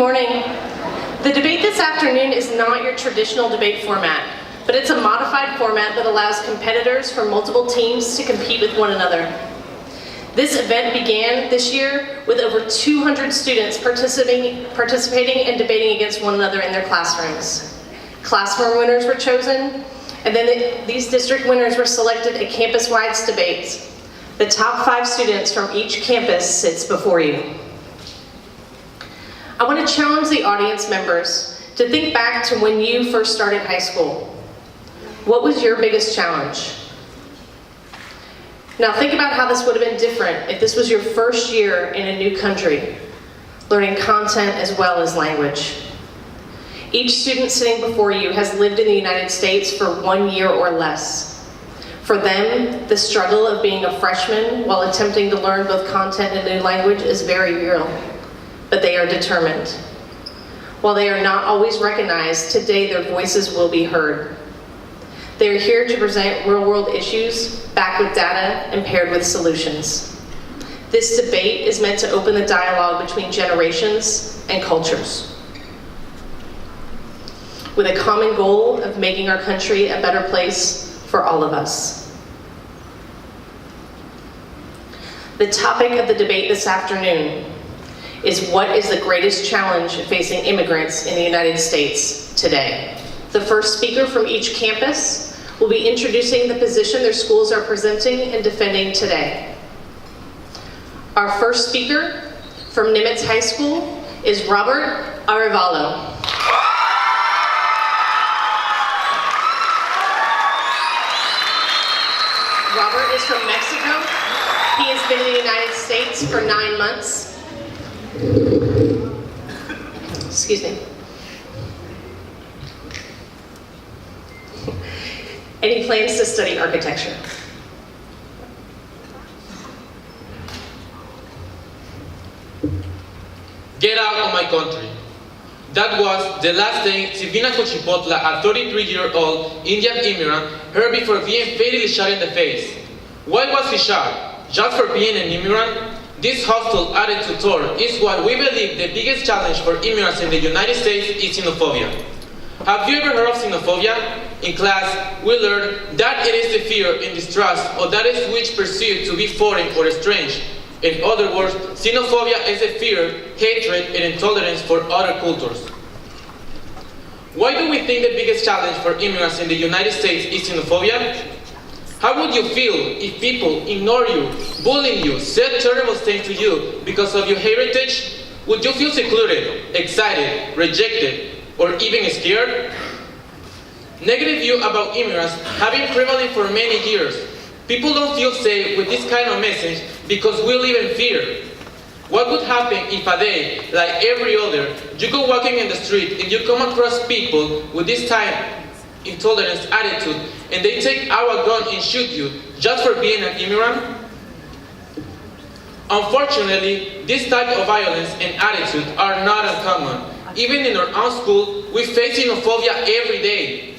morning. The debate this afternoon is not your traditional debate format, but it's a modified format that allows competitors from multiple teams to compete with one another. This event began this year with over 200 students participating and debating against one another in their classrooms. Classroom winners were chosen, and then these district winners were selected at campus-wide debates. The top 5 students from each campus sits before you. I want to challenge the audience members to think back to when you first started high school. What was your biggest challenge? Now think about how this would have been different if this was your first year in a new country, learning content as well as language. Each student sitting before you has lived in the United States for 1 year or less. For them, the struggle of being a freshman while attempting to learn both content and a new language is very real, but they are determined. While they are not always recognized, today their voices will be heard. They are here to present real-world issues, backed with data and paired with solutions. This debate is meant to open the dialogue between generations and cultures, with a common goal of making our country a better place for all of us. The topic of the debate this afternoon is what is the greatest challenge facing immigrants in the United States today? The first speaker from each campus will be introducing the position their schools are presenting and defending today. Our first speaker from Nimitz High School is Robert Arevalo. Robert is from Mexico. He has been in the United States for 9 months. Excuse me. And he plans to study architecture. Get out of my country. That was the last thing Silvina Cochipotla, a 33-year-old Indian immigrant, heard before being fatally shot in the face. Why was he shot? Just for being an immigrant? This hostile attitude toward is what we believe the biggest challenge for immigrants in the United States is xenophobia. Have you ever heard of xenophobia? In class, we learned that it is the fear and distrust of that is which perceived to be foreign or strange. In other words, xenophobia is a fear, hatred, and intolerance for other cultures. Why do we think the biggest challenge for immigrants in the United States is xenophobia? How would you feel if people ignore you, bully you, said terrible things to you because of your heritage? Would you feel secluded, excited, rejected, or even scared? Negative view about immigrants have been prevalent for many years. People don't feel safe with this kind of message because we live in fear. What would happen if a day, like every other, you go walking in the street and you come across people with this type intolerance attitude and they take our gun and shoot you just for being an immigrant? Unfortunately, this type of violence and attitude are not uncommon. Even in our own school, we face xenophobia every day.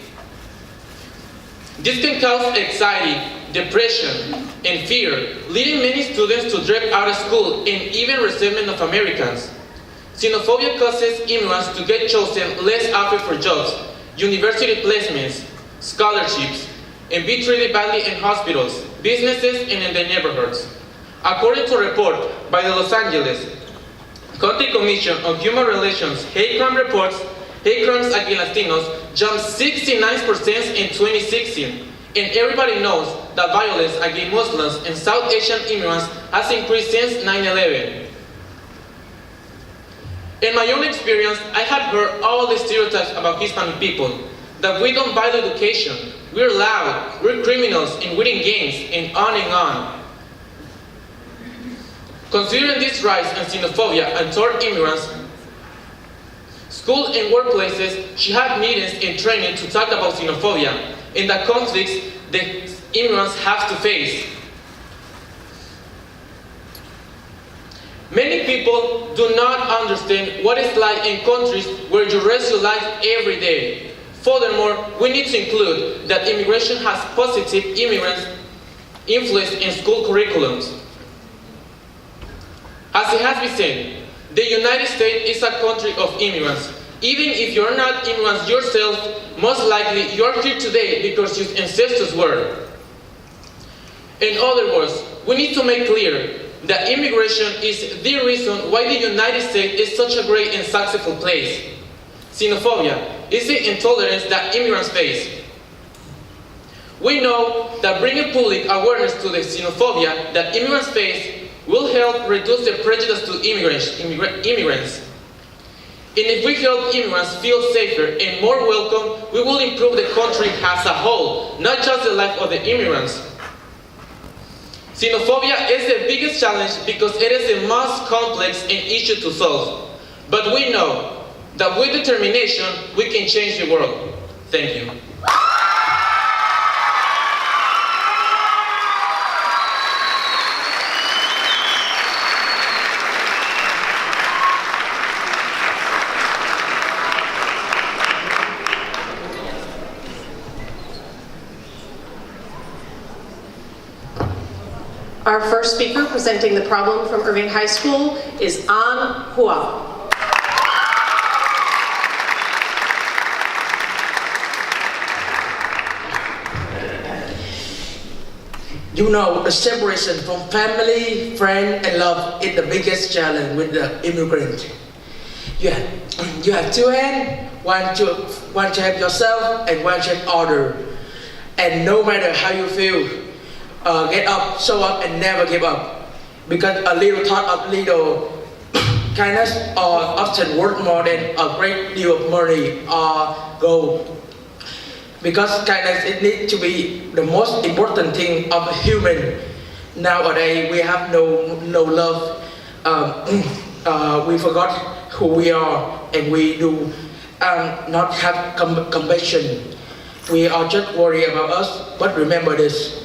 This can cause anxiety, depression, and fear, leading many students to drop out of school and even resentment of Americans. Xenophobia causes immigrants to get chosen less often for jobs, university placements, scholarships, and be treated badly in hospitals, businesses, and in the neighborhoods. According to a report by the Los Angeles County Commission on Human Relations, hate crime reports, hate crimes against Latinos jumped 69% in 2016, and everybody knows that violence against Muslims and South Asian immigrants has increased since 9/11. In my own experience, I have heard all the stereotypes about Hispanic people, that we don't value education, we're loud, we're criminals, and we're in gangs, and on and on. Considering this rise in xenophobia and toward immigrants, schools and workplaces should have meetings and training to talk about xenophobia and the conflicts that immigrants have to face. Many people do not understand what it's like in countries where you risk your life every day. Furthermore, we need to include that immigration has positive immigrant influence in school curriculums. As it has been said, The United States is a country of immigrants. Even if you're not immigrants yourself, most likely you're here today because your ancestors were. In other words, we need to make clear that immigration is the reason why the United States is such a great and successful place. Xenophobia is the intolerance that immigrants face. We know that bringing public awareness to the xenophobia that immigrants face will help reduce the prejudice to immigrants. And if we help immigrants feel safer and more welcome, we will improve the country as a whole, not just the life of the immigrants. Xenophobia is the biggest challenge because it is the most complex and issue to solve. But we know that with determination, we can change the world. Thank you. Our first speaker presenting the problem from Irving High School is An Hua. You know, the separation from family, friend, and love is the biggest challenge with the immigrant. You have two hands, one to help yourself and one to help others. And no matter how you feel, get up, show up, and never give up. Because a little thought of little kindness are often worth more than a great deal of money or gold. Because kindness, it needs to be the most important thing of a human. Nowadays, we have no love. We forgot who we are, and we do not have compassion. We are just worried about us, but remember this.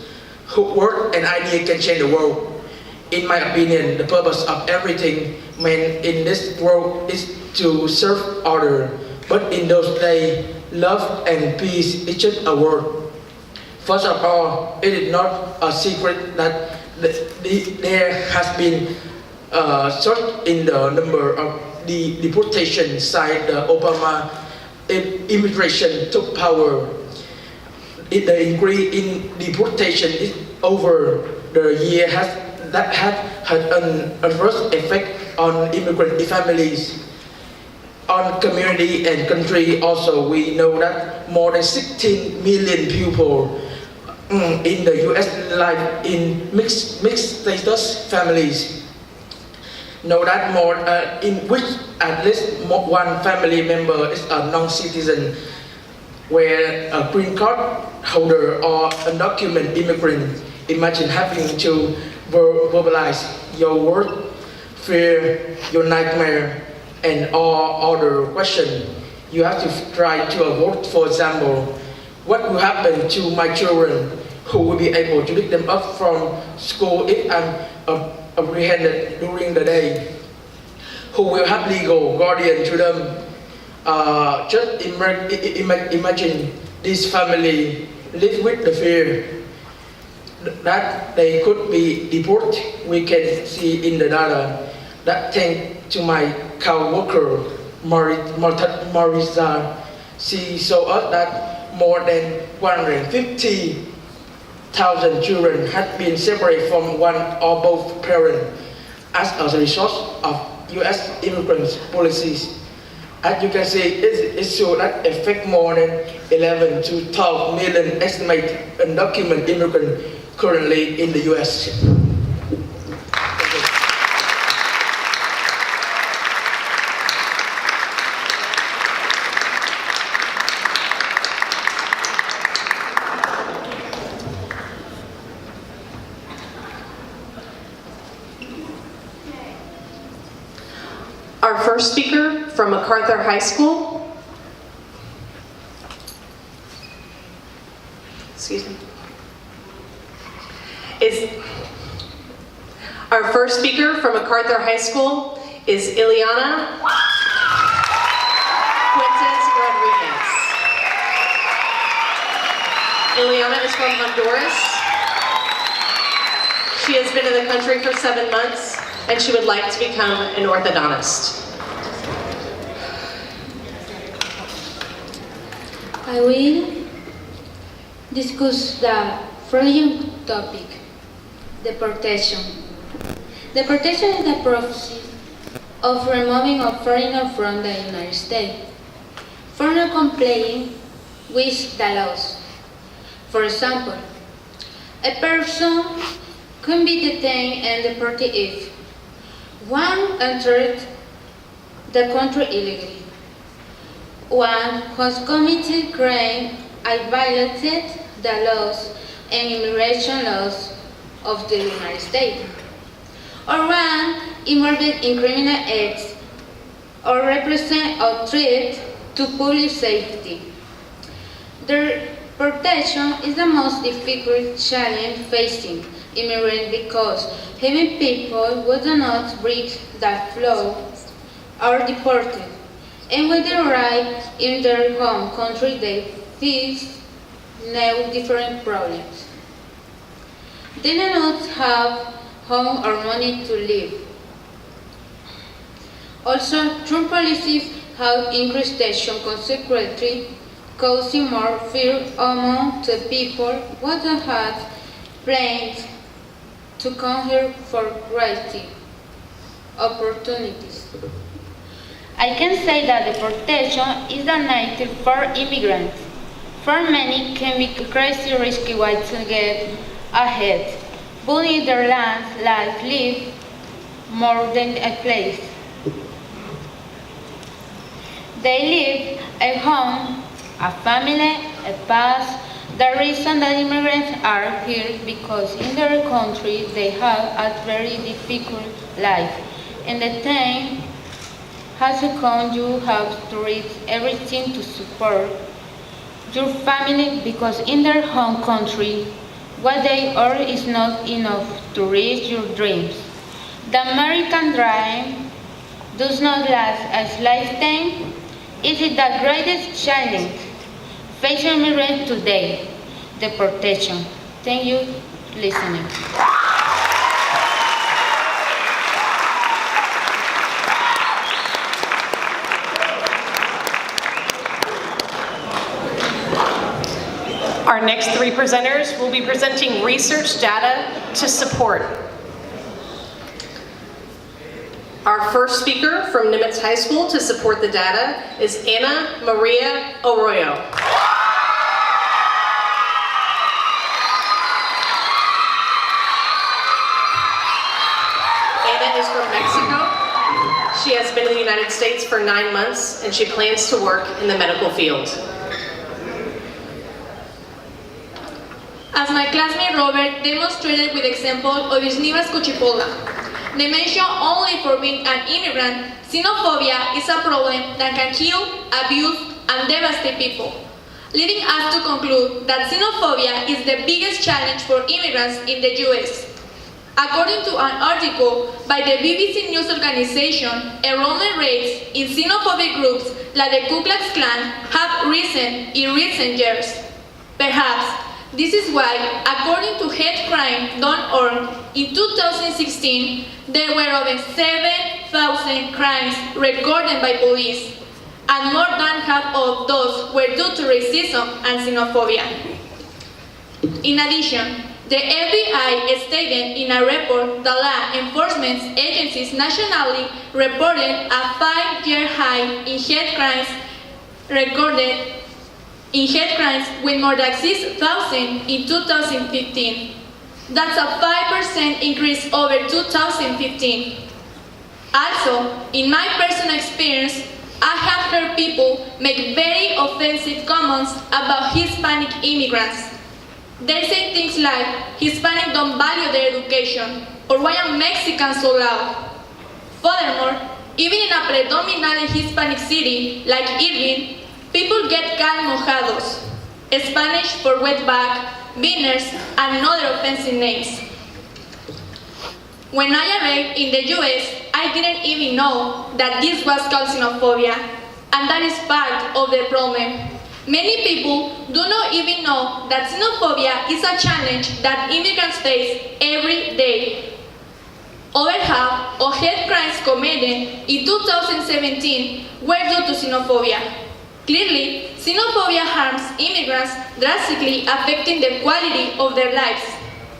Word and idea can change the world. In my opinion, the purpose of everything man in this world is to serve others. But in those days, love and peace is just a word. First of all, it is not a secret that there has been a surge in the number of the deportation since the Obama immigration took power. The increase in deportation is over the year has had an adverse effect on immigrant families, on community and country. Also, we know that more than 16 million people in the U.S. live in mixed status families. Know that more in which at least one family member is a non-citizen, where a green card holder or undocumented immigrant. Imagine having to verbalize your word, fear, your nightmare, and all other questions. You have to try to avoid, for example, what will happen to my children, who will be able to pick them up from school if I'm apprehended during the day, who will have legal guardian to them. Just imagine this family live with the fear that they could be deported. We can see in the data that thanks to my co-worker Marisa, she showed us that more than 150,000 children had been separated from one or both parents as a result of U.S. immigrant policies. As you can see, it shows that affect more than 11 to 12 million estimated undocumented immigrants currently in the U.S. Our first speaker from MacArthur High School. Excuse me. Our first speaker from MacArthur High School is Ileana Fuentes Rodriguez. Ileana is from Honduras. She has been in the country for 7 months. and she would like to become an orthodontist. I will discuss the following topic: deportation. Deportation is the process of removing a foreigner from the United States for not complying with the laws. For example, a person can be detained and deported if 1. Entered the country illegally, 1. Has committed crime and violated the laws and immigration laws of the United States, or 1. Involved in criminal acts or represent a threat to public safety. Deportation is the most difficult challenge facing immigrants because having people who do not break the law are deported, and when they arrive in their home country they face now different problems. They do not have home or money to live. Also, Trump policies have increased tension, consequently causing more fear among the people who had plans to come here for greater opportunities. I can say that deportation is the native for immigrants. For many, can be crazy risky way to get ahead, but in their land, life live more than a place. They live a home, a family, a past. The reason that immigrants are here because in their country they have a very difficult life, and the time has come you have to reach everything to support your family because in their home country what they earn is not enough to reach your dreams. The American dream does not last a lifetime. It is the greatest challenge facing immigrants today, deportation. Thank you for listening. Our next three presenters will be presenting research data to support. Our first speaker from Nimitz High School to support the data is Ana Maria Arroyo. Ana is from Mexico. She has been in the United States for 9 months and she plans to work in the medical field. As my classmate Robert demonstrated with example of Isnivas Cuchipola, they mention only for being an immigrant, xenophobia is a problem that can kill, abuse, and devastate people, leading us to conclude that xenophobia is the biggest challenge for immigrants in the US. According to an article by the BBC News organization, enrollment rates in xenophobic groups like the Ku Klux Klan have risen in recent years. Perhaps this is why, according to HateCrime.org, in 2016, there were over 7,000 crimes recorded by police, and more than half of those were due to racism and xenophobia. In addition, the FBI stated in a report that law enforcement agencies nationally reported a 5-year high in hate crimes recorded with more than 6,000 in 2015. That's a 5% increase over 2015. Also, in my personal experience, I have heard people make very offensive comments about Hispanic immigrants. They say things like, Hispanics don't value their education, or why are Mexicans so loud? Furthermore, even in a predominantly Hispanic city like Irving, people get called mojados, Spanish for wetback, beaners, and other offensive names. When I arrived in the US, I didn't even know that this was called xenophobia, and that is part of the problem. Many people do not even know that xenophobia is a challenge that immigrants face every day. Over half of hate crimes committed in 2017 were due to xenophobia. Clearly, xenophobia harms immigrants, drastically affecting the quality of their lives.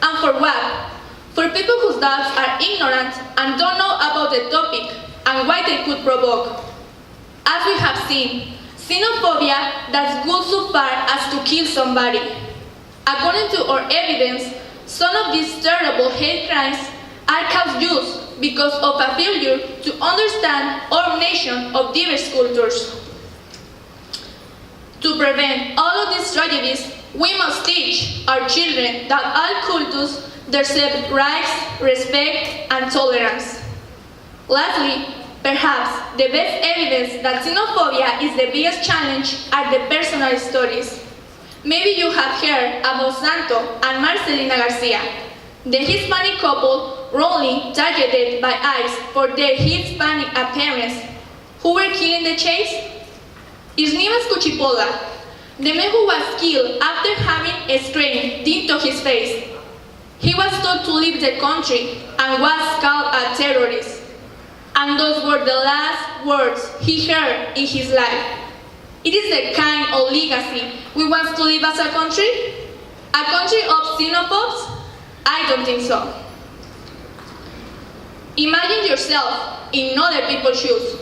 And for what? For people whose doubts are ignorant and don't know about the topic and what they could provoke. As we have seen, xenophobia does good so far as to kill somebody. According to our evidence, some of these terrible hate crimes are caused because of a failure to understand our nation of diverse cultures. To prevent all of these tragedies, we must teach our children that all cultures deserve rights, respect, and tolerance. Lastly, perhaps the best evidence that xenophobia is the biggest challenge are the personal stories. Maybe you have heard about Santo and Marcelina Garcia, the Hispanic couple wrongly targeted by ICE for their Hispanic appearance, who were killed in the chase. Isnimas Cuchipola, the man who was killed after having a screen into his face. He was told to leave the country and was called a terrorist. And those were the last words he heard in his life. It is the kind of legacy we want to leave as a country? A country of xenophobes? I don't think so. Imagine yourself in other people's shoes.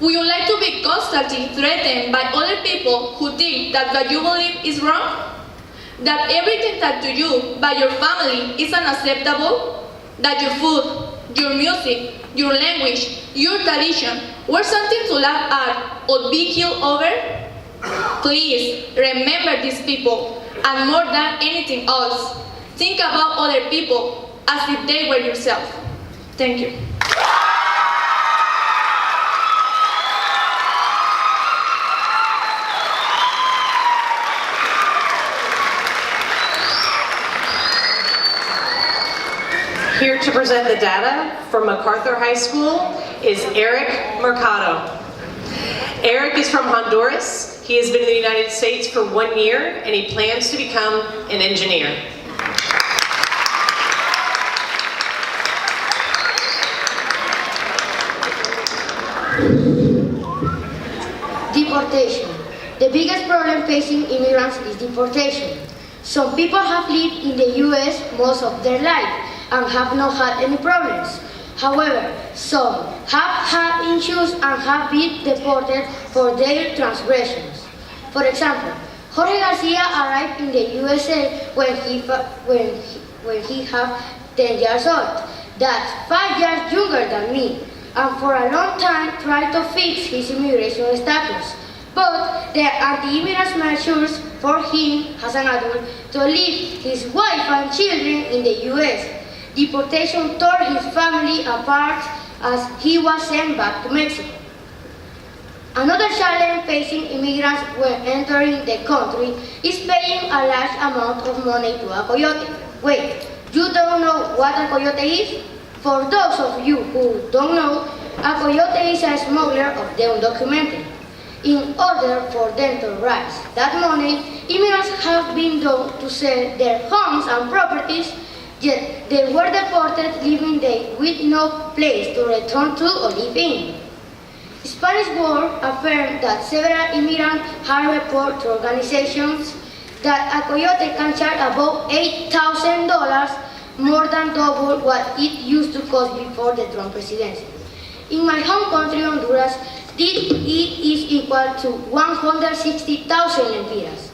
Would you like to be constantly threatened by other people who think that what you believe is wrong? That everything that to you by your family is unacceptable? That your food, your music, your language, your tradition were something to laugh at or be killed over? Please remember these people, and more than anything else, think about other people as if they were yourself. Thank you. Here to present the data from MacArthur High School is Eric Mercado. Eric is from Honduras. He has been in the United States for 1 year and he plans to become an engineer. Deportation. The biggest problem facing immigrants is deportation. Some people have lived in the US most of their life and have not had any problems. However, some have had issues and have been deported for their transgressions. For example, Jorge Garcia arrived in the USA when he was 10 years old. That's 5 years younger than me, and for a long time tried to fix his immigration status. But the anti-immigrant measures for him as an adult to leave his wife and children in the US. Deportation tore his family apart as he was sent back to Mexico. Another challenge facing immigrants when entering the country is paying a large amount of money to a coyote. Wait, you don't know what a coyote is? For those of you who don't know, a coyote is a smuggler of the undocumented. In order for them to raise that money, immigrants have been known to sell their homes and properties. Yet they were deported, leaving them with no place to return to or live in. Spanish War affirmed that several immigrants have reported to organizations that a coyote can charge about $8,000, more than double what it used to cost before the Trump presidency. In my home country, Honduras, it is equal to 160,000 lempiras.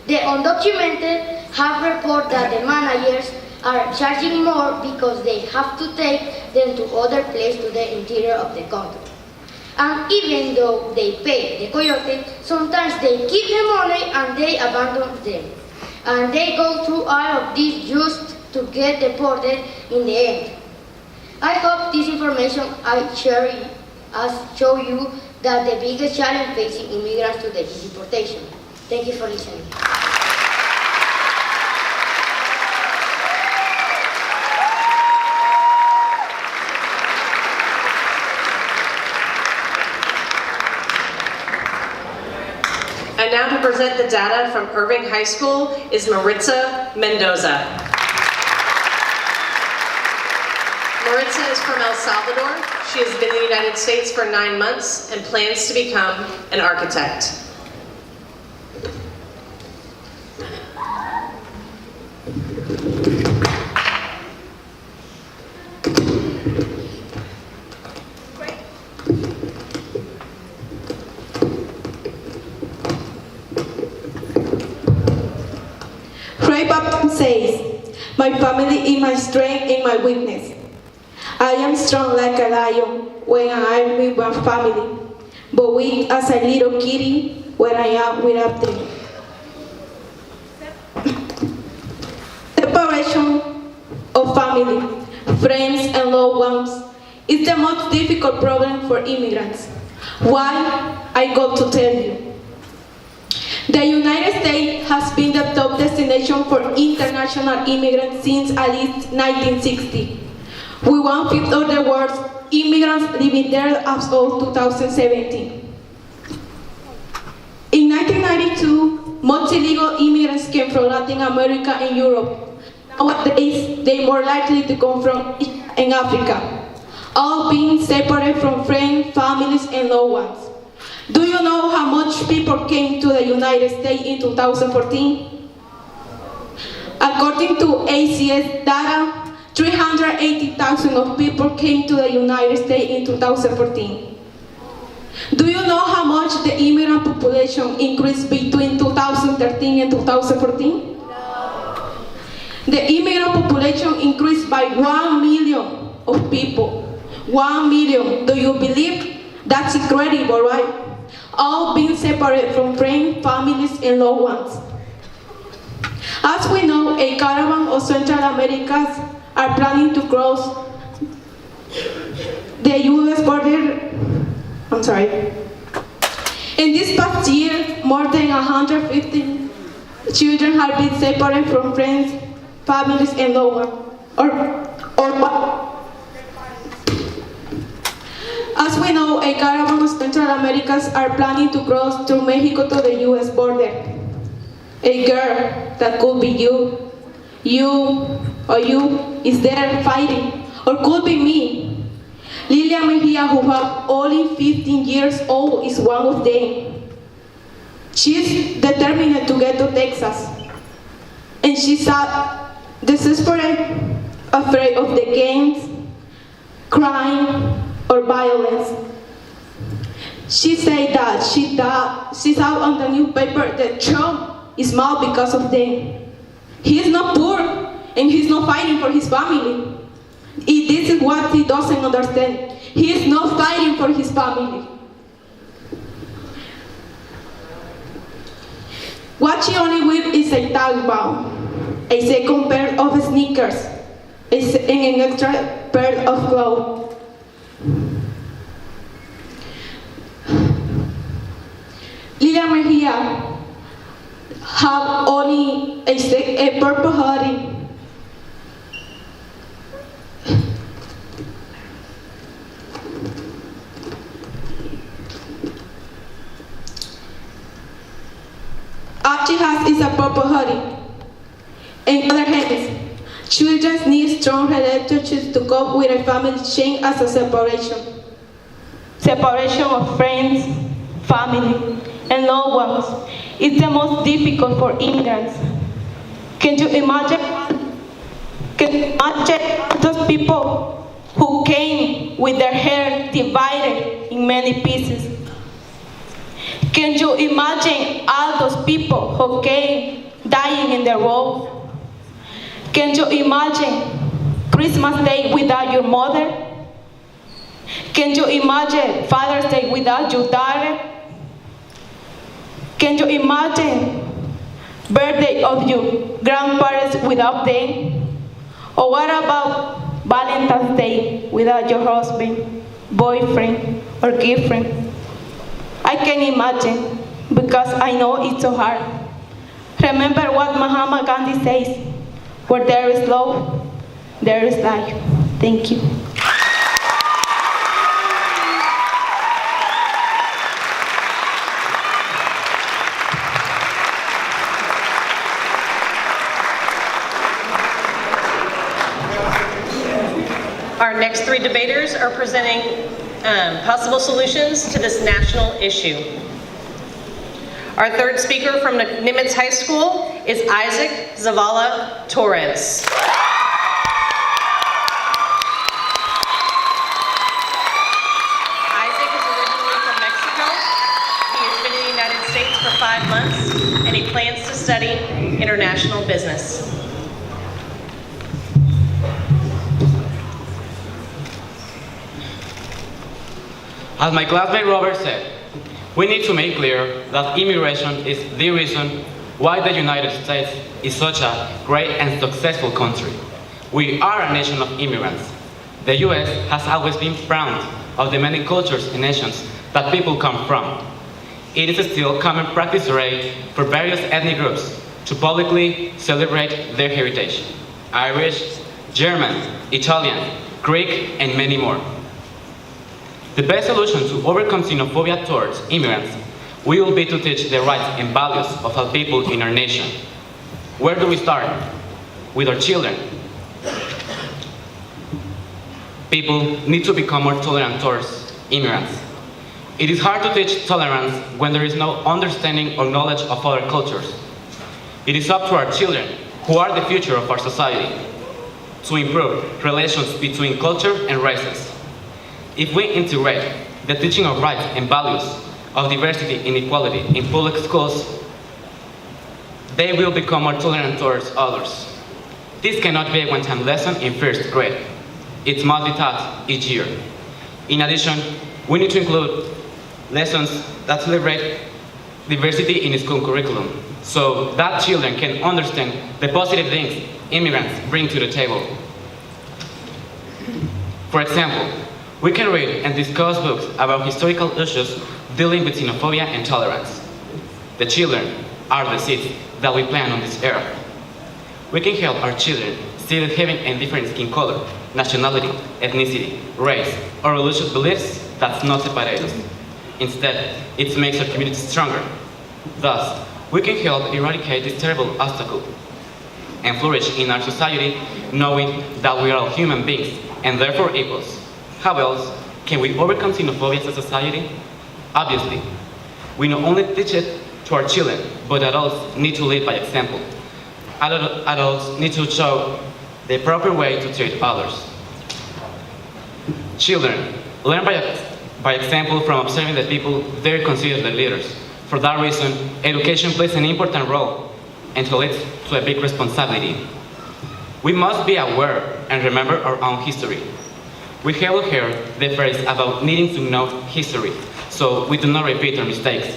The undocumented have reported that the managers are charging more because they have to take them to other places to the interior of the country. And even though they pay the coyote, sometimes they keep the money and they abandon them. And they go through all of this just to get deported in the end. I hope this information I share has shown you that the biggest challenge facing immigrants today is deportation. Thank you for listening. And now to present the data from Irving High School is Maritza Mendoza. Maritza is from El Salvador. She has been in the United States for 9 months and plans to become an architect. Fray Baptist says, "My family is my strength and my weakness. I am strong like a lion when I am with my family, but weak as a little kitty when I am without them." Separation of family, friends, and loved ones is the most difficult problem for immigrants. Why? I got to tell you. The United States has been the top destination for international immigrants since at least 1960. With 1/5 of the world's immigrants living there as of 2017. In 1992, most illegal immigrants came from Latin America and Europe. Nowadays, they are more likely to come from Asia and Africa, all being separated from friends, families, and loved ones. Do you know how much people came to the United States in 2014? According to ACS data, 380,000 of people came to the United States in 2014. Do you know how much the immigrant population increased between 2013 and 2014? The immigrant population increased by 1 million of people. 1 million. Do you believe? That's incredible, right? All being separated from friends, families, and loved ones. As we know, a caravan of Central Americans are planning to cross the U.S. border. In this past year, more than 150 children have been separated from friends, families, and loved ones. As we know, a caravan of Central Americans are planning to cross through Mexico to the U.S. border. A girl that could be you is there fighting, or could be me. Lilia Mejia, who was only 15 years old, is one of them. She's determined to get to Texas, and she's desperate, afraid of the gangs, crime, or violence. She said that she saw on the newspaper that Trump is mad because of them. He is not poor, and he's not fighting for his family. This is what he doesn't understand. He is not fighting for his family. What she only wears is a taliban, a second pair of sneakers, and an extra pair of clothes. Lilia Mejia have only a purple hoodie. All she has is a purple hoodie. In other hands, children need strong relationships to cope with a family chain as a separation. Separation of friends, family, and loved ones is the most difficult for immigrants. Can you imagine those people who came with their hair divided in many pieces? Can you imagine all those people who came dying in the road? Can you imagine Christmas Day without your mother? Can you imagine Father's Day without your daughter? Can you imagine birthday of your grandparents without them? Or what about Valentine's Day without your husband, boyfriend, or girlfriend? I can imagine, because I know it's so hard. Remember what Mahatma Gandhi says, where there is love, there is life. Thank you. Our next three debaters are presenting possible solutions to this national issue. Our third speaker from Nimitz High School is Isaac Zavala Torres. Isaac is originally from Mexico. He has been in the United States for 5 months, and he plans to study international business. As my classmate Robert said, we need to make clear that immigration is the reason why the United States is such a great and successful country. We are a nation of immigrants. The US has always been proud of the many cultures and nations that people come from. It is still common practice today for various ethnic groups to publicly celebrate their heritage: Irish, German, Italian, Greek, and many more. The best solution to overcome xenophobia towards immigrants will be to teach the rights and values of all people in our nation. Where do we start? With our children. People need to become more tolerant towards immigrants. It is hard to teach tolerance when there is no understanding or knowledge of other cultures. It is up to our children, who are the future of our society, to improve relations between culture and races. If we integrate the teaching of rights and values of diversity and equality in public schools, they will become more tolerant towards others. This cannot be a one-time lesson in first grade. It must be taught each year. In addition, we need to include lessons that celebrate diversity in school curriculum, so that children can understand the positive things immigrants bring to the table. For example, we can read and discuss books about historical issues dealing with xenophobia and tolerance. The children are the seeds that we plant on this earth. We can help our children see that having a different skin color, nationality, ethnicity, race, or religious beliefs does not separate us. Instead, it makes our community stronger. Thus, we can help eradicate this terrible obstacle and flourish in our society, knowing that we are all human beings and therefore equals. How else can we overcome xenophobia as a society? Obviously, we not only teach it to our children, but adults need to lead by example. Adults need to show the proper way to treat others. Children learn by example from observing the people they consider their leaders. For that reason, education plays an important role and it leads to a big responsibility. We must be aware and remember our own history. We have heard the phrase about needing to know history, so we do not repeat our mistakes.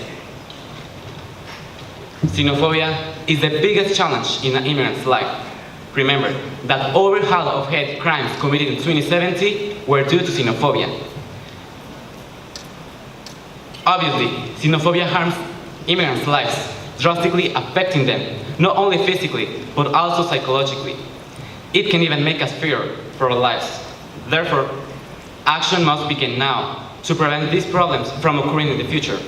Xenophobia is the biggest challenge in an immigrant's life. Remember that over half of hate crimes committed in 2017 were due to xenophobia. Obviously, xenophobia harms immigrants' lives, drastically affecting them, not only physically, but also psychologically. It can even make us fear for our lives. Therefore, action must begin now to prevent these problems from occurring in the future.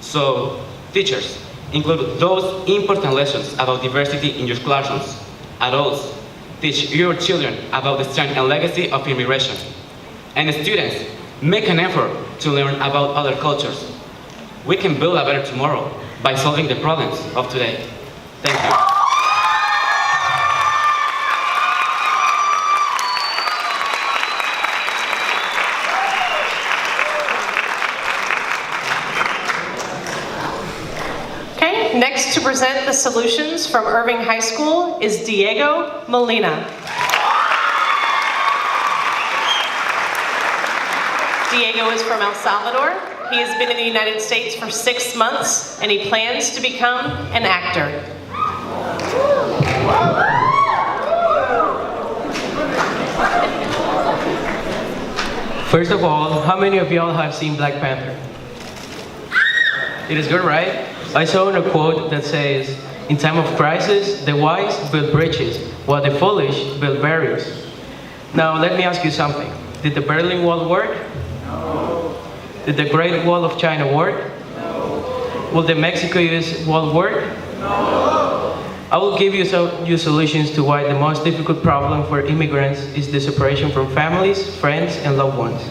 So, teachers, include those important lessons about diversity in your classrooms. Adults, teach your children about the strength and legacy of immigration. And students, make an effort to learn about other cultures. We can build a better tomorrow by solving the problems of today. Thank you. Next to present the solutions from Irving High School is Diego Molina. Diego is from El Salvador. He has been in the United States for 6 months and he plans to become an actor. First of all, how many of y'all have seen Black Panther? It is good, right? I saw in a quote that says, "In time of crisis, the wise build bridges, while the foolish build barriers." Now, let me ask you something. Did the Berlin Wall work? No. Did the Great Wall of China work? No. Will the Mexico-US Wall work? No. I will give you some solutions to why the most difficult problem for immigrants is the separation from families, friends, and loved ones.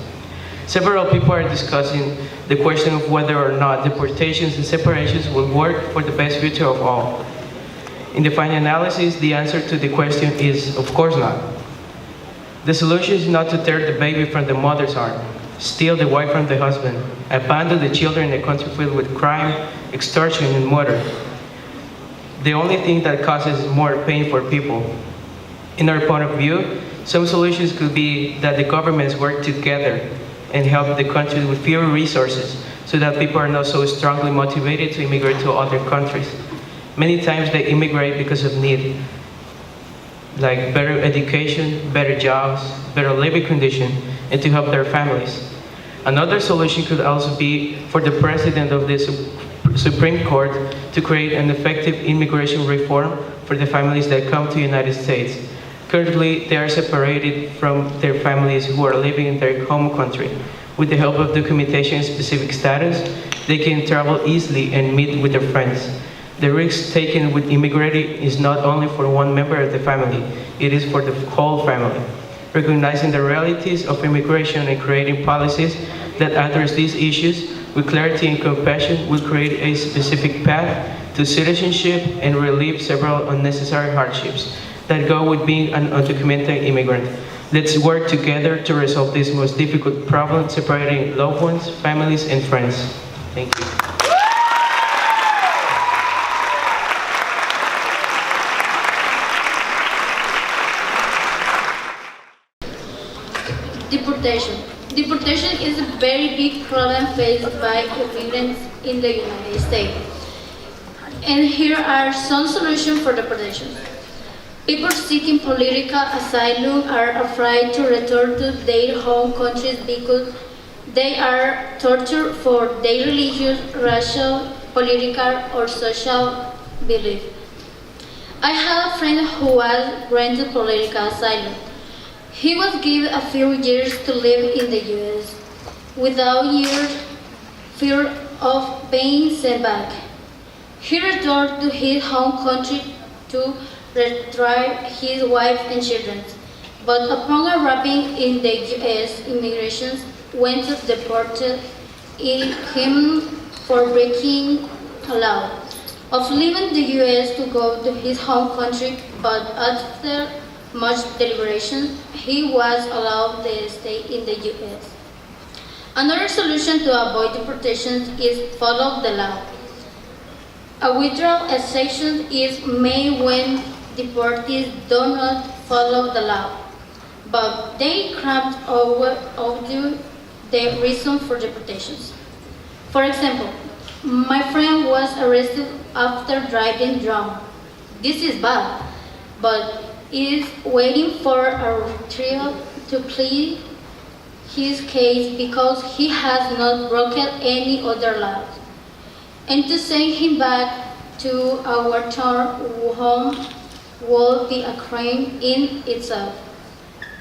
Several people are discussing the question of whether or not deportations and separations will work for the best future of all. In the final analysis, the answer to the question is, of course not. The solution is not to tear the baby from the mother's arm, steal the wife from the husband, abandon the children in a country filled with crime, extortion, and murder. The only thing that causes more pain for people. In our point of view, some solutions could be that the governments work together and help the countries with fewer resources so that people are not so strongly motivated to immigrate to other countries. Many times they immigrate because of need, like better education, better jobs, better living conditions, and to help their families. Another solution could also be for the President of the Supreme Court to create an effective immigration reform for the families that come to the United States. Currently, they are separated from their families who are living in their home country. With the help of documentation and specific status, they can travel easily and meet with their friends. The risk taken with immigrating is not only for one member of the family, it is for the whole family. Recognizing the realities of immigration and creating policies that address these issues with clarity and compassion will create a specific path to citizenship and relieve several unnecessary hardships that go with being an undocumented immigrant. Let's work together to resolve this most difficult problem, separating loved ones, families, and friends. Thank you. Deportation. Deportation is a very big problem faced by immigrants in the United States. And here are some solutions for deportation. People seeking political asylum are afraid to return to their home countries because they are tortured for their religious, racial, political, or social belief. I have a friend who was granted political asylum. He was given a few years to live in the U.S. without fear of being sent back. He returned to his home country to retrieve his wife and children, but upon arriving in the U.S., immigration went to deported him for breaking a law of leaving the U.S. to go to his home country, but after much deliberation, he was allowed to stay in the U.S. Another solution to avoid deportation is follow the law. A withdrawal exception is made when deportees do not follow the law, but they craft argue the reason for deportations. For example, my friend was arrested after driving drunk. This is bad, but is waiting for a trial to plead his case because he has not broken any other laws. And to send him back to our home would be a crime in itself.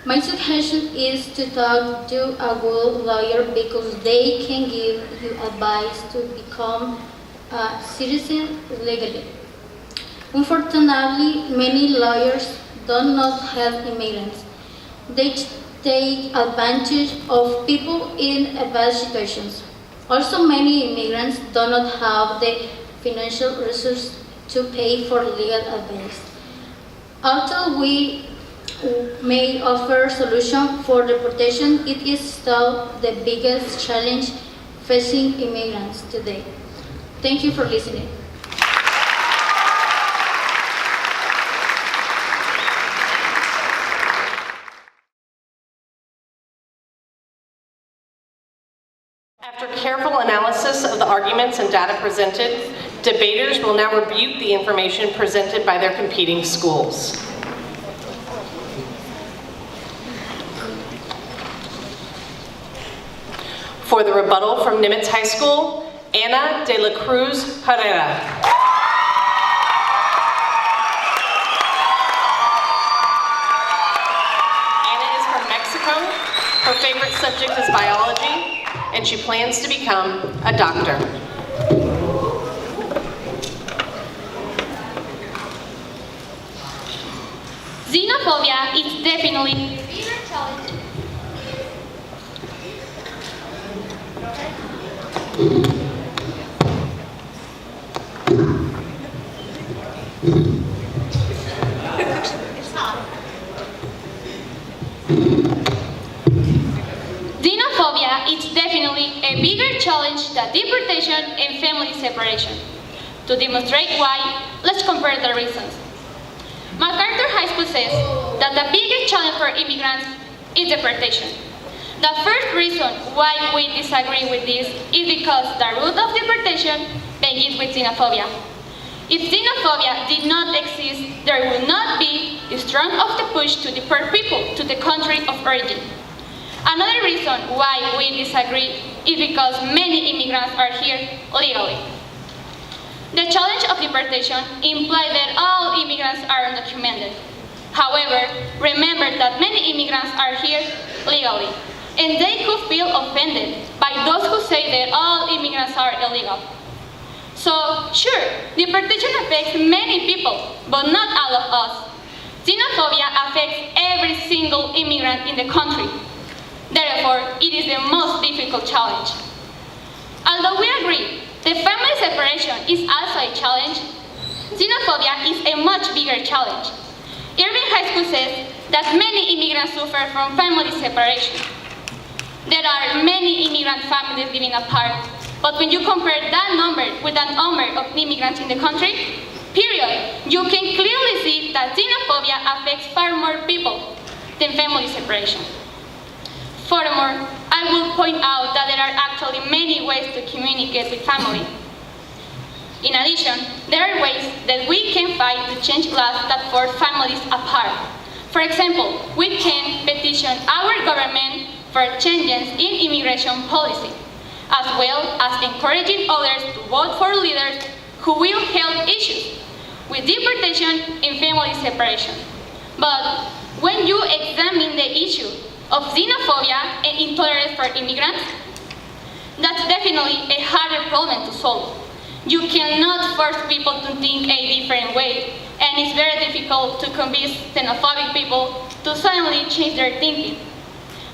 My suggestion is to talk to a good lawyer because they can give you advice to become a citizen legally. Unfortunately, many lawyers do not help immigrants. They take advantage of people in bad situations. Also, many immigrants do not have the financial resources to pay for legal advice. Although we may offer solutions for deportation, it is still the biggest challenge facing immigrants today. Thank you for listening. After careful analysis of the arguments and data presented, debaters will now rebut the information presented by their competing schools. For the rebuttal from Nimitz High School, Ana de la Cruz Herrera. Ana is from Mexico. Her favorite subject is biology, and she plans to become a doctor. Xenophobia is definitely a bigger challenge. Xenophobia is definitely a bigger challenge than deportation and family separation. To demonstrate why, let's compare the reasons. MacArthur High School says that the biggest challenge for immigrants is deportation. The first reason why we disagree with this is because the root of deportation begins with xenophobia. If xenophobia did not exist, there would not be a strong of the push to deport people to the country of origin. Another reason why we disagree is because many immigrants are here legally. The challenge of deportation implies that all immigrants are undocumented. However, remember that many immigrants are here legally, and they could feel offended by those who say that all immigrants are illegal. So, sure, deportation affects many people, but not all of us. Xenophobia affects every single immigrant in the country. Therefore, it is the most difficult challenge. Although we agree that family separation is also a challenge, xenophobia is a much bigger challenge. Irving High School says that many immigrants suffer from family separation. There are many immigrant families living apart, but when you compare that number with the number of immigrants in the country, period, you can clearly see that xenophobia affects far more people than family separation. Furthermore, I will point out that there are actually many ways to communicate with family. In addition, there are ways that we can fight to change laws that force families apart. For example, we can petition our government for changes in immigration policy, as well as encouraging others to vote for leaders who will help issues with deportation and family separation. But when you examine the issue of xenophobia and intolerance for immigrants, that's definitely a harder problem to solve. You cannot force people to think a different way, and it's very difficult to convince xenophobic people to suddenly change their thinking.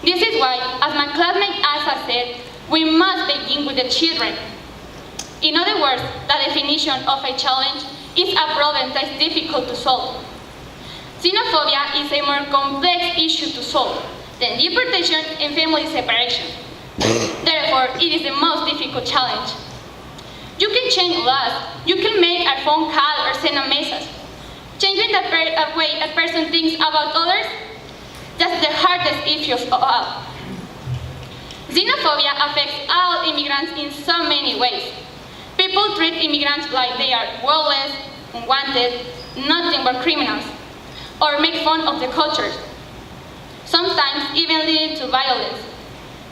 This is why, as my classmate Asa said, we must begin with the children. In other words, the definition of a challenge is a problem that is difficult to solve. Xenophobia is a more complex issue to solve than deportation and family separation. Therefore, it is the most difficult challenge. You can change laws, you can make a phone call or send a message. Changing the way a person thinks about others, that's the hardest issue of all. Xenophobia affects all immigrants in so many ways. People treat immigrants like they are worthless, unwanted, nothing but criminals, or make fun of the cultures, sometimes even leading to violence.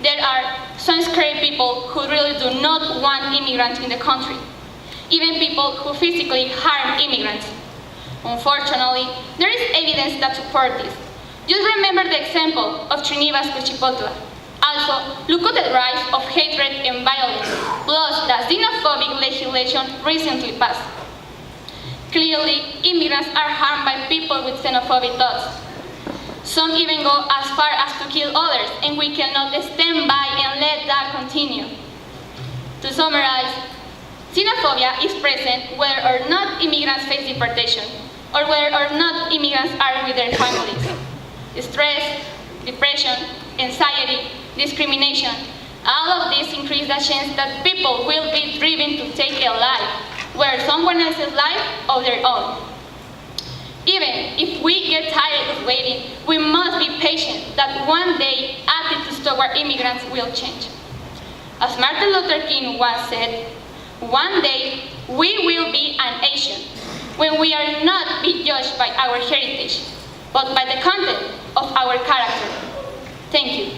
There are some scary people who really do not want immigrants in the country, even people who physically harm immigrants. Unfortunately, there is evidence that supports this. Just remember the example of Trinidad's Cuchipotla. Also, look at the rise of hatred and violence, plus the xenophobic legislation recently passed. Clearly, immigrants are harmed by people with xenophobic thoughts. Some even go as far as to kill others, and we cannot stand by and let that continue. To summarize, xenophobia is present whether or not immigrants face deportation, or whether or not immigrants are with their families. Stress, depression, anxiety, discrimination, all of this increase the chance that people will be driven to take a life, whether someone else's life or their own. Even if we get tired of waiting, we must be patient that one day attitudes toward immigrants will change. As Martin Luther King once said, one day we will be an Asian, when we are not be judged by our heritage, but by the content of our character. Thank you.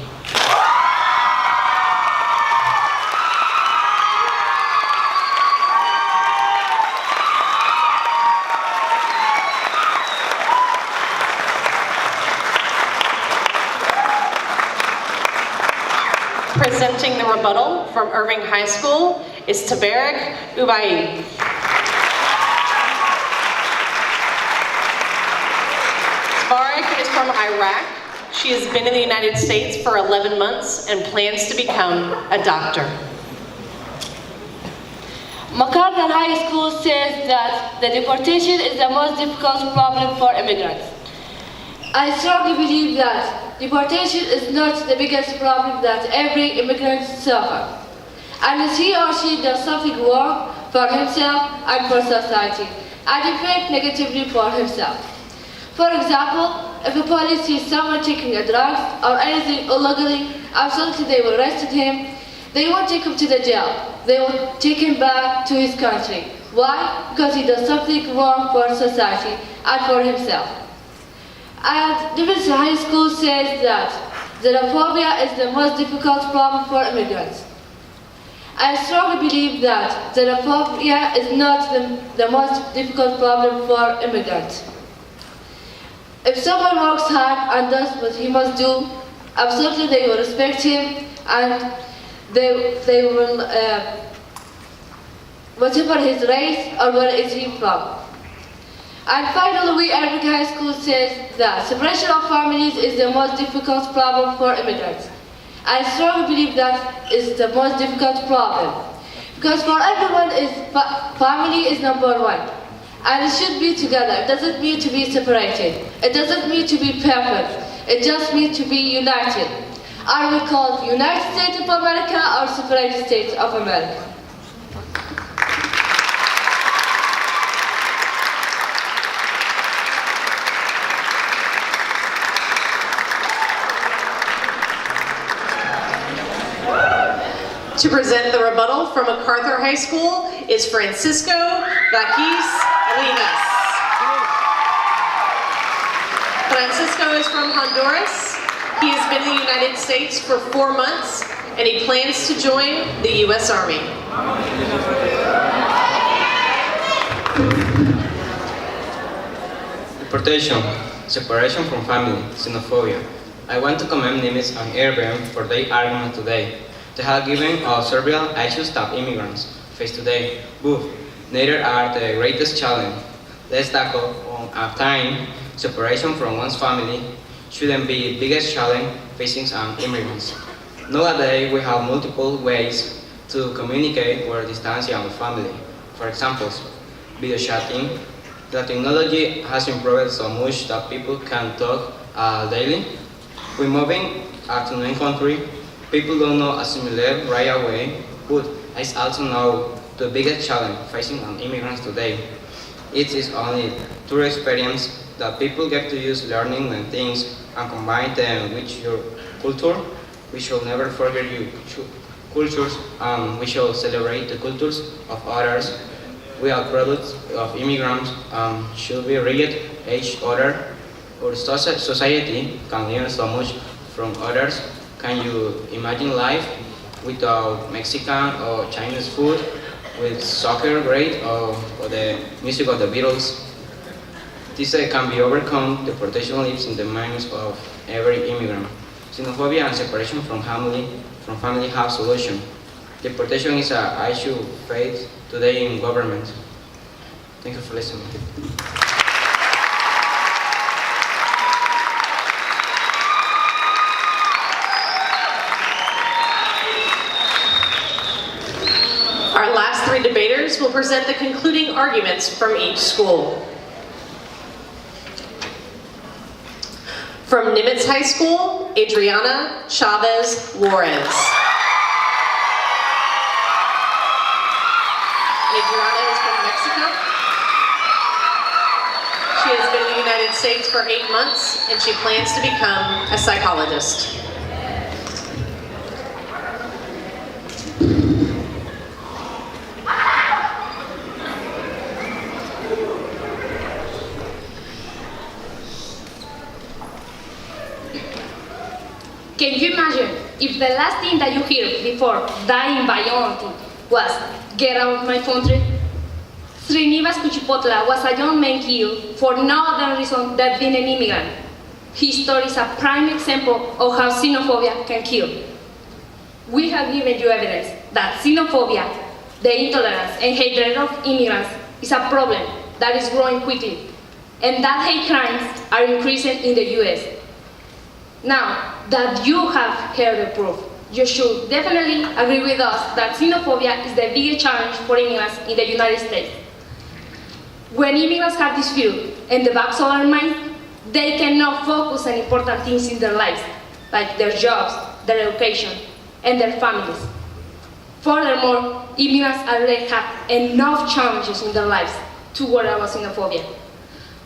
Presenting the rebuttal from Irving High School is Tabarak Ubaid. Tabarak wife is from Iraq. She has been in the United States for 11 months and plans to become a doctor. MacArthur High School says that the deportation is the most difficult problem for immigrants. I strongly believe that deportation is not the biggest problem that every immigrant suffers, unless he or she does something wrong for himself and for society, and affect negatively for himself. For example, if a police sees someone taking a drug or anything illegally, absolutely they will arrest him. They won't take him to the jail. They will take him back to his country. Why? Because he does something wrong for society and for himself. And Davidson High School says that xenophobia is the most difficult problem for immigrants. I strongly believe that xenophobia is not the most difficult problem for immigrants. If someone works hard and does what he must do, absolutely they will respect him and they will, whatever his race or where is he from. And finally, we at American High School says that separation of families is the most difficult problem for immigrants. I strongly believe that is the most difficult problem. Because for everyone, family is number one. And it should be together. It doesn't mean to be separated. It doesn't mean to be perfect. It just means to be united. Are we called United States of America or separated States of America? To present the rebuttal from MacArthur High School is Francisco Vaquis Rivas. Francisco is from Honduras. He has been in the United States for 4 months and he plans to join the U.S. Army. Deportation, separation from family, xenophobia. I want to commend Nimitz and Erben for their argument today. They have given us several issues that immigrants face today. Both, neither are the greatest challenge. Let's tackle on a time separation from one's family shouldn't be the biggest challenge facing an immigrant. Nowadays, we have multiple ways to communicate or distance our family. For example, video chatting. The technology has improved so much that people can talk daily. When moving to a new country, people don't know assimilate right away, but I also know the biggest challenge facing an immigrants today. It is only through experience that people get to use learning new things and combine them with your culture. We should never forget your cultures and we should celebrate the cultures of others. We are products of immigrants and should be regard each other. Our society can learn so much from others. Can you imagine life without Mexican or Chinese food, with soccer great or the music of the Beatles? This can be overcome. Deportation lives in the minds of every immigrant. Xenophobia and separation from family have solution. Deportation is an issue faced today in government. Thank you for listening. Our last 3 debaters will present the concluding arguments from each school. From Nimitz High School, Adriana Chavez Juarez. Adriana is from Mexico. She has been in the United States for 8 months and she plans to become a psychologist. Can you imagine if the last thing that you hear before dying violently was, "Get out of my country"? Srinivas Kuchipotla was a young man killed for no other reason than being an immigrant. His story is a prime example of how xenophobia can kill. We have given you evidence that xenophobia, the intolerance and hatred of immigrants, is a problem that is growing quickly. and that hate crimes are increasing in the US. Now that you have heard the proof, you should definitely agree with us that xenophobia is the biggest challenge for immigrants in the United States. When immigrants have this fear in the back of their mind, they cannot focus on important things in their lives, like their jobs, their education, and their families. Furthermore, immigrants already have enough challenges in their lives to worry about xenophobia.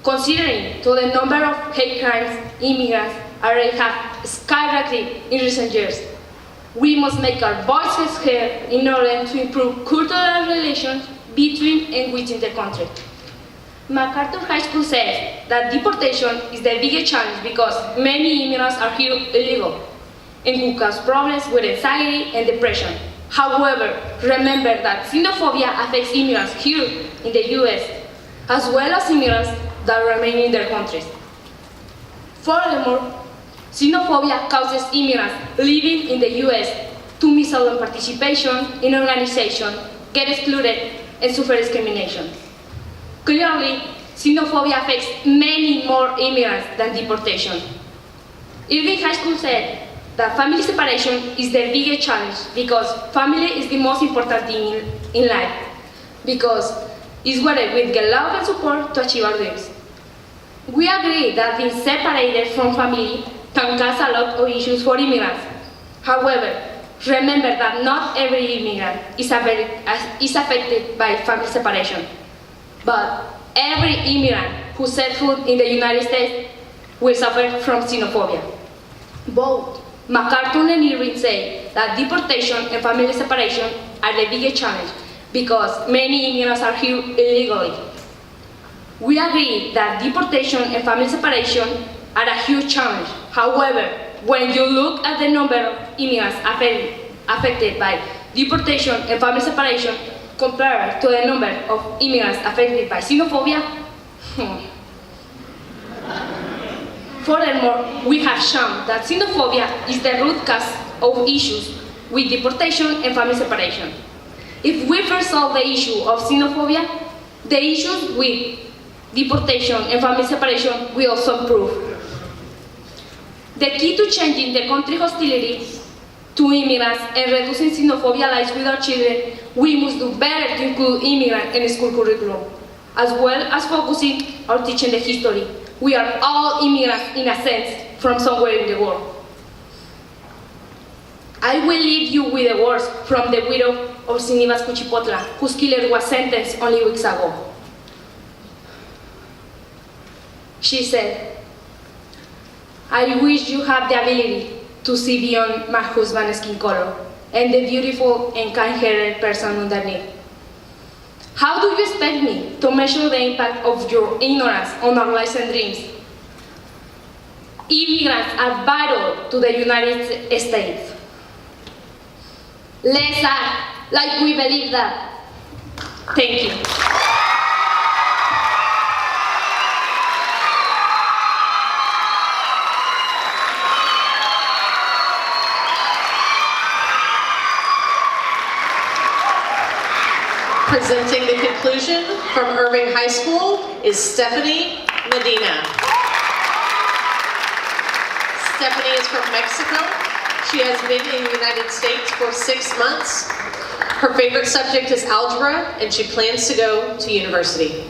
Considering to the number of hate crimes immigrants already have skyrocketed in recent years, we must make our voices heard in order to improve cultural relations between and within the country. MacArthur High School says that deportation is the biggest challenge because many immigrants are here illegal and could cause problems with anxiety and depression. However, remember that xenophobia affects immigrants here in the US, as well as immigrants that remain in their countries. Furthermore, xenophobia causes immigrants living in the US to miss out on participation in organizations, get excluded, and suffer discrimination. Clearly, xenophobia affects many more immigrants than deportation. Irving High School said that family separation is the biggest challenge because family is the most important thing in life, because it's where we get love and support to achieve our dreams. We agree that being separated from family can cause a lot of issues for immigrants. However, remember that not every immigrant is affected by family separation. But every immigrant who set foot in the United States will suffer from xenophobia. Both MacArthur and Irving say that deportation and family separation are the biggest challenge because many immigrants are here illegally. We agree that deportation and family separation are a huge challenge. However, when you look at the number of immigrants affected by deportation and family separation compared to the number of immigrants affected by xenophobia, furthermore, we have shown that xenophobia is the root cause of issues with deportation and family separation. If we first solve the issue of xenophobia, the issues with deportation and family separation will also improve. The key to changing the country hostility to immigrants and reducing xenophobia lies with our children. We must do better to include immigrants in the school curriculum, as well as focusing on teaching the history. We are all immigrants in a sense from somewhere in the world. I will leave you with the words from the widow of Sinivas Cuchipotla, whose killer was sentenced only weeks ago. She said, "I wish you had the ability to see beyond my husband's skin color and the beautiful and kind-hearted person underneath. How do you expect me to measure the impact of your ignorance on our lives and dreams? Immigrants are vital to the United States. Let's act like we believe that." Thank you. Presenting the conclusion from Irving High School is Stephanie Medina. Stephanie is from Mexico. She has been in the United States for 6 months. Her favorite subject is algebra, and she plans to go to university.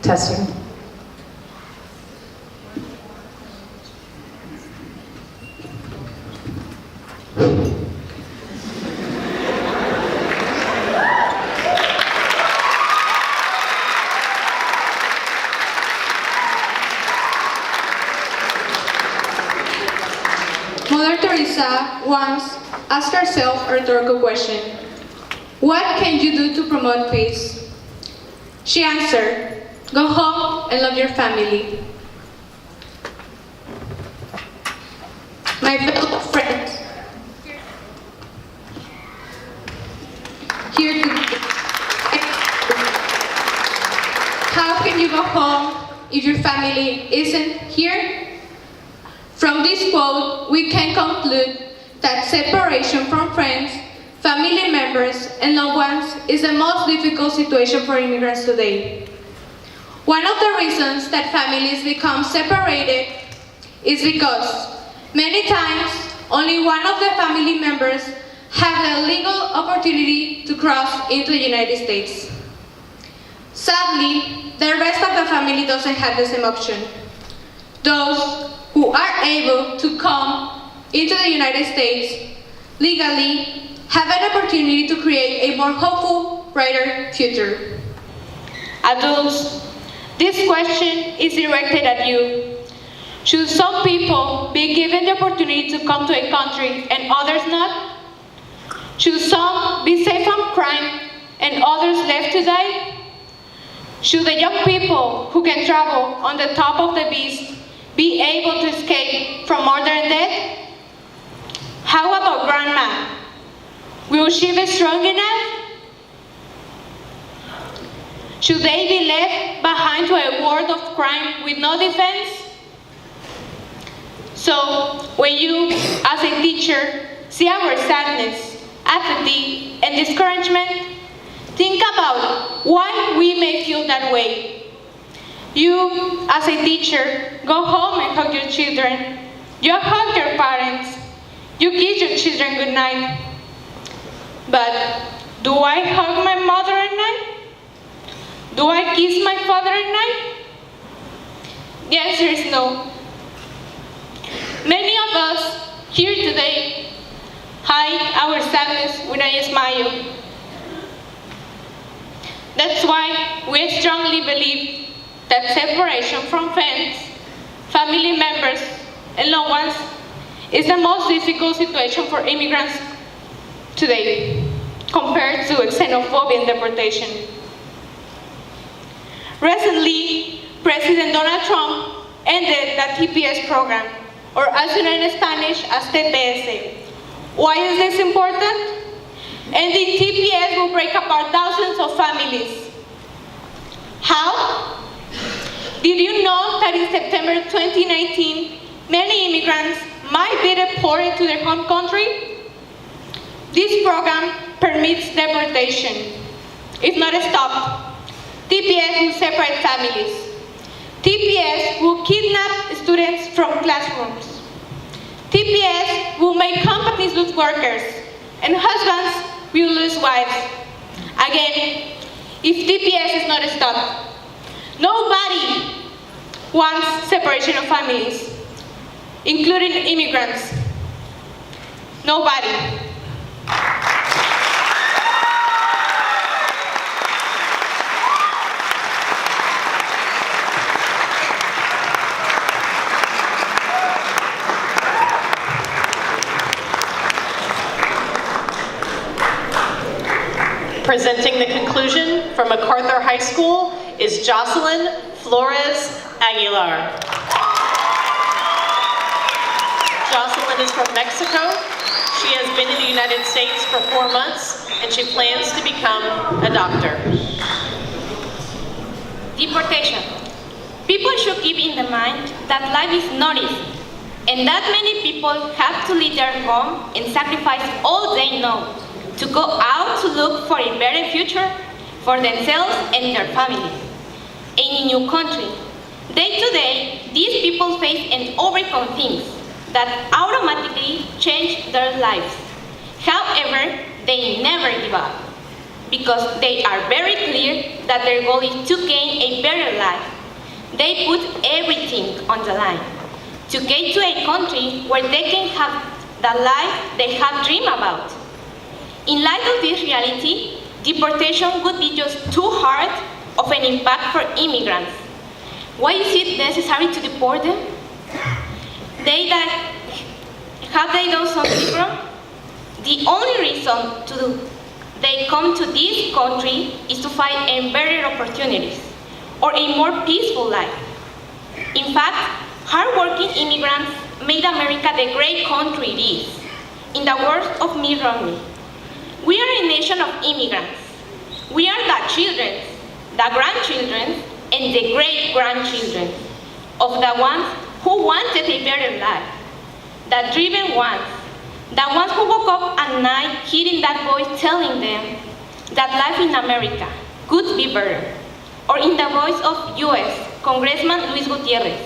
Testing. Mother Teresa once asked herself a rhetorical question: what can you do to promote peace? She answered, go home and love your family. My fellow friends, here today, how can you go home if your family isn't here? From this quote, we can conclude that separation from friends, family members, and loved ones is the most difficult situation for immigrants today. One of the reasons that families become separated is because many times only one of the family members have the legal opportunity to cross into the United States. Sadly, the rest of the family doesn't have the same option. Those who are able to come into the United States legally have an opportunity to create a more hopeful, brighter future. Adults, this question is directed at you. Should some people be given the opportunity to come to a country and others not? Should some be safe from crime and others left to die? Should the young people who can travel on the top of the beast be able to escape from murder and death? How about grandma? Will she be strong enough? Should they be left behind to a world of crime with no defense? So, when you, as a teacher, see our sadness, apathy, and discouragement, think about why we may feel that way. You, as a teacher, go home and hug your children. You hug your parents. You kiss your children goodnight. But do I hug my mother at night? Do I kiss my father at night? The answer is no. Many of us here today hide our sadness with a smile. That's why we strongly believe that separation from friends, family members, and loved ones is the most difficult situation for immigrants today, compared to xenophobia and deportation. Recently, President Donald Trump ended the TPS program, or as known in Spanish as TPS. Why is this important? Ending TPS will break apart thousands of families. How? Did you know that in September 2019, many immigrants might be deported to their home country? This program permits deportation. If not stopped, TPS will separate families. TPS will kidnap students from classrooms. TPS will make companies lose workers, and husbands will lose wives. Again, if TPS is not stopped, nobody wants separation of families, including immigrants. Nobody. Presenting the conclusion from MacArthur High School is Jocelyn Flores Aguilar. Jocelyn is from Mexico. She has been in the United States for 4 months, and she plans to become a doctor. Deportation. People should keep in the mind that life is not easy, and that many people have to leave their home and sacrifice all they know to go out to look for a better future for themselves and their families. In a new country, day to day, these people face and overcome things that automatically change their lives. However, they never give up, because they are very clear that their goal is to gain a better life. They put everything on the line to get to a country where they can have the life they have dreamed about. In light of this reality, deportation would be just too hard of an impact for immigrants. Why is it necessary to deport them? They that Have they done something wrong? The only reason they come to this country is to find better opportunities or a more peaceful life. In fact, hardworking immigrants made America the great country it is. In the words of Mitt Romney, we are a nation of immigrants. We are the children, the grandchildren, and the great-grandchildren of the ones who wanted a better life, the driven ones, the ones who woke up at night hearing that voice telling them that life in America could be better, or in the voice of U.S. Congressman Luis Gutierrez.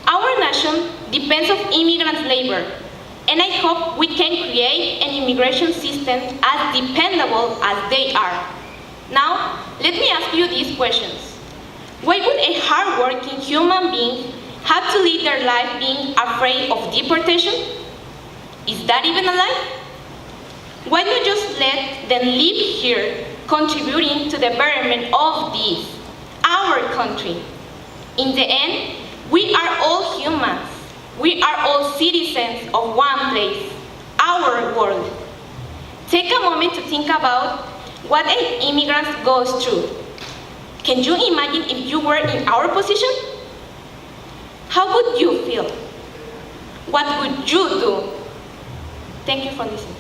Our nation depends on immigrants' labor, and I hope we can create an immigration system as dependable as they are. Now, let me ask you these questions. Why would a hard-working human being have to live their life being afraid of deportation? Is that even alive? Why not just let them live here, contributing to the betterment of this, our country? In the end, we are all humans. We are all citizens of one place, our world. Take a moment to think about what an immigrant goes through. Can you imagine if you were in our position? How would you feel? What would you do? Thank you for listening.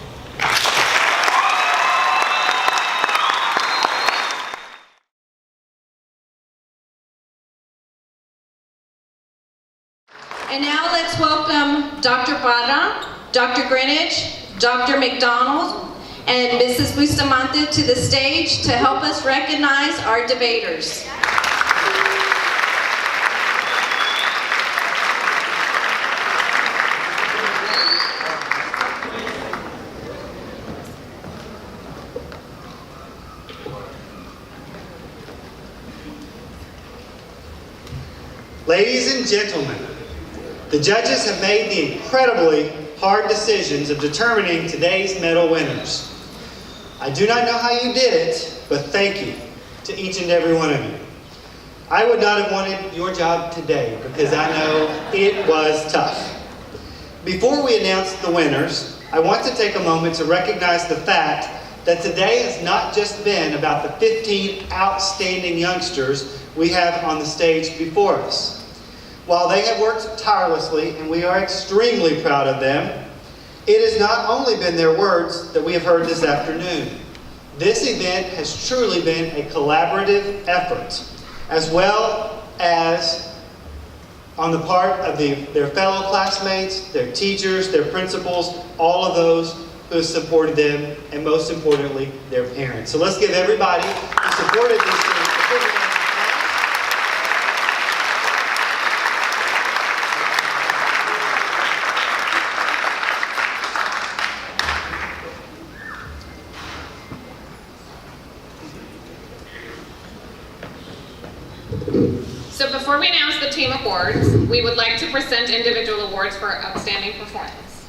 And now let's welcome Dr. Barra, Dr. Greenwich, Dr. McDonald, and Mrs. Bustamante to the stage to help us recognize our debaters. Ladies and gentlemen, the judges have made the incredibly hard decisions of determining today's medal winners. I do not know how you did it, but thank you to each and every one of you. I would not have wanted your job today because I know it was tough. Before we announce the winners, I want to take a moment to recognize the fact that today has not just been about the 15 outstanding youngsters we have on the stage before us. While they have worked tirelessly and we are extremely proud of them, it has not only been their words that we have heard this afternoon. This event has truly been a collaborative effort, as well as on the part of their fellow classmates, their teachers, their principals, all of those who have supported them, and most importantly, their parents. So let's give everybody who supported these students a big round of applause. So before we announce the team awards, we would like to present individual awards for outstanding performance.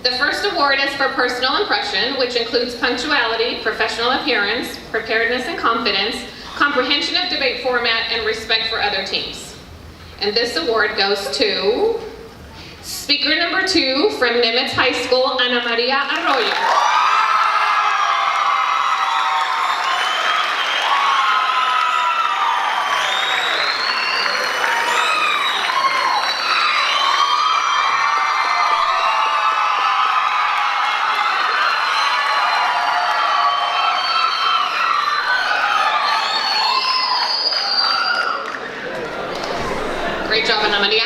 The first award is for personal impression, which includes punctuality, professional appearance, preparedness and confidence, comprehension of debate format, and respect for other teams. And this award goes to speaker number 2 from Nimitz High School, Ana Maria Arroyo. Great job, Ana Maria.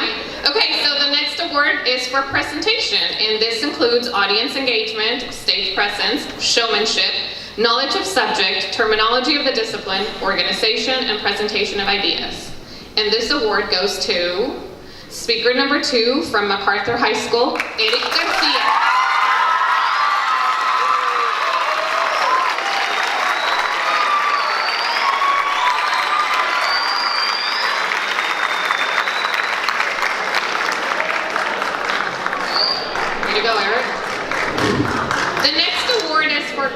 Okay, so the next award is for presentation, and this includes audience engagement, stage presence, showmanship, knowledge of subject, terminology of the discipline, organization, and presentation of ideas. And this award goes to speaker number 2 from MacArthur High School, Eric Garcia.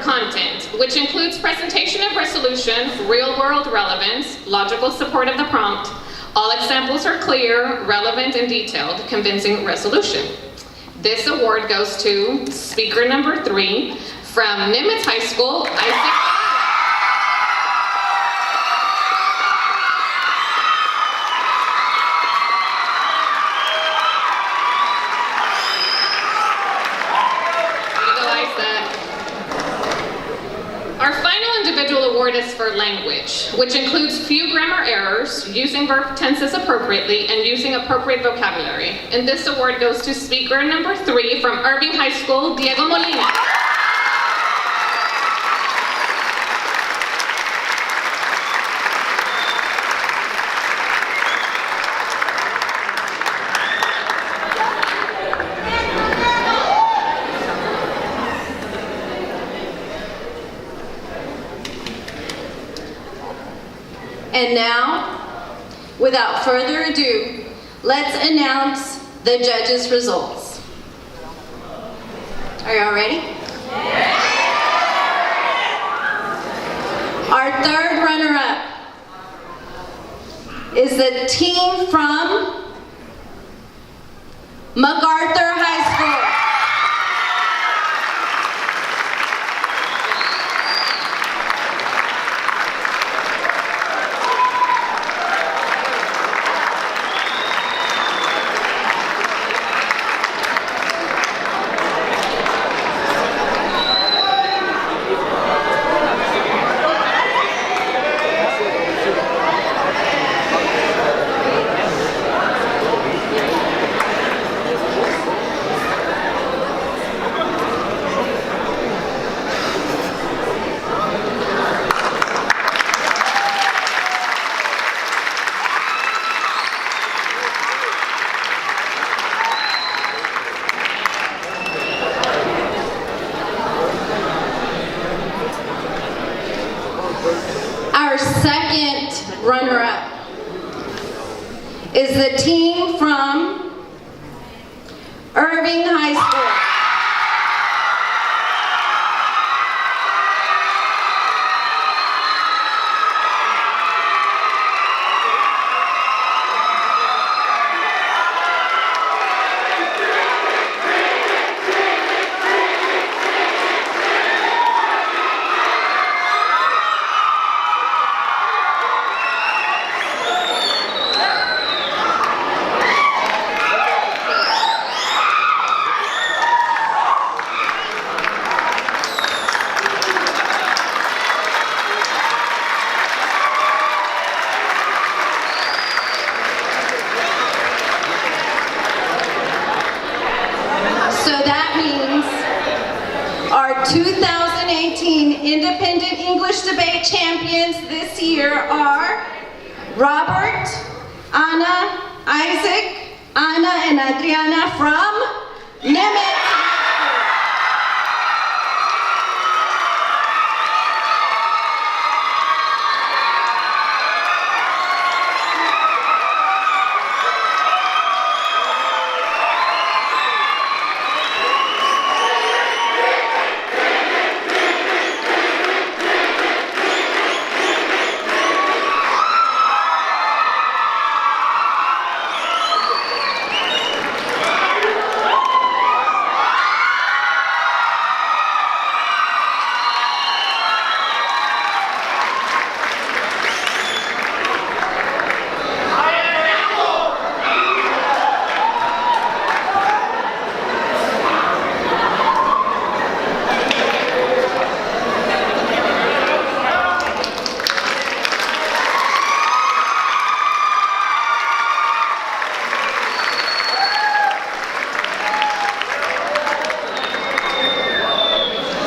Content, which includes presentation of resolution, real-world relevance, logical support of the prompt. All examples are clear, relevant, and detailed, convincing resolution. This award goes to speaker number 3 from Nimitz High School, Isaac. Our final individual award is for language, which includes few grammar errors, using verb tenses appropriately, and using appropriate vocabulary. And this award goes to speaker number 3 from Irving High School, Diego Molina. And now, without further ado, let's announce the judges' results. Are y'all ready? Our third runner-up is the team from MacArthur High School. Our second runner-up is the team from Irving High School. So that means our 2018 Independent English Debate champions this year are Robert, Anna, Isaac, Anna, and Adriana from Nimitz.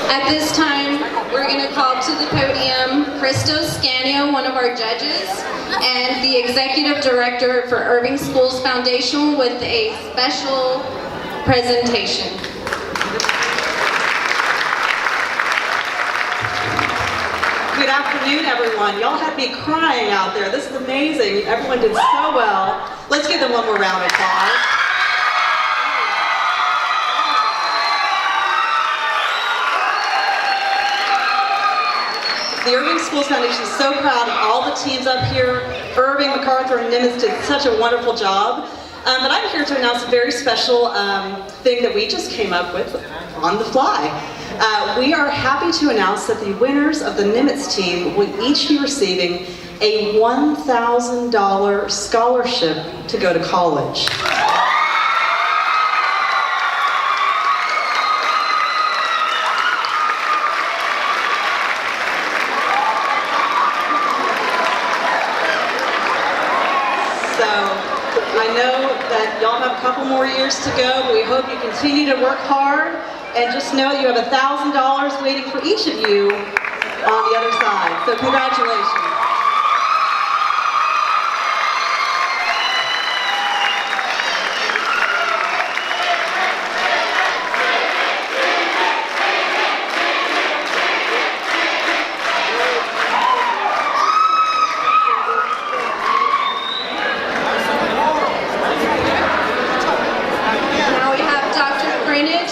At this time, we're going to call to the podium Christos Scanio, one of our judges, and the Executive Director for Irving Schools Foundation with a special presentation. Good afternoon, everyone. Y'all had me crying out there. This is amazing. Everyone did so well. Let's give them one more round of applause. The Irving Schools Foundation is so proud of all the teams up here. Irving, MacArthur, and Nimitz did such a wonderful job. But I'm here to announce a very special thing that we just came up with on the fly. We are happy to announce that the winners of the Nimitz team will each be receiving a $1,000 scholarship to go to college. I know that y'all have a couple more years to go, but we hope you continue to work hard, and just know that you have $1,000 waiting for each of you on the other side. So congratulations.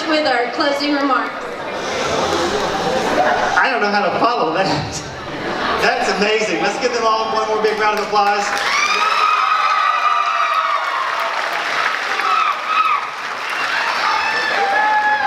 With our closing remarks. I don't know how to follow that. That's amazing. Let's give them all one more big round of applause.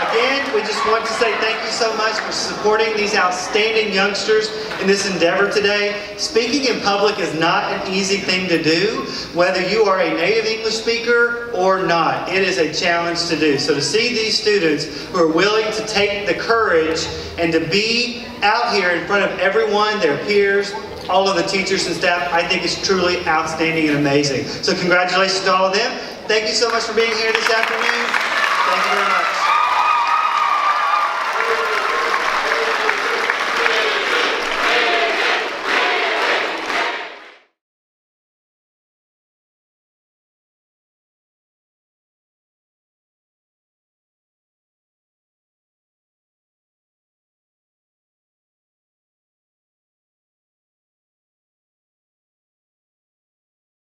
Again, we just want to say thank you so much for supporting these outstanding youngsters in this endeavor today. Speaking in public is not an easy thing to do, whether you are a native English speaker or not. It is a challenge to do. So to see these students who are willing to take the courage and to be out here in front of everyone, their peers, all of the teachers and staff, I think is truly outstanding and amazing. So congratulations to all of them. Thank you so much for being here this afternoon. Thank you very much.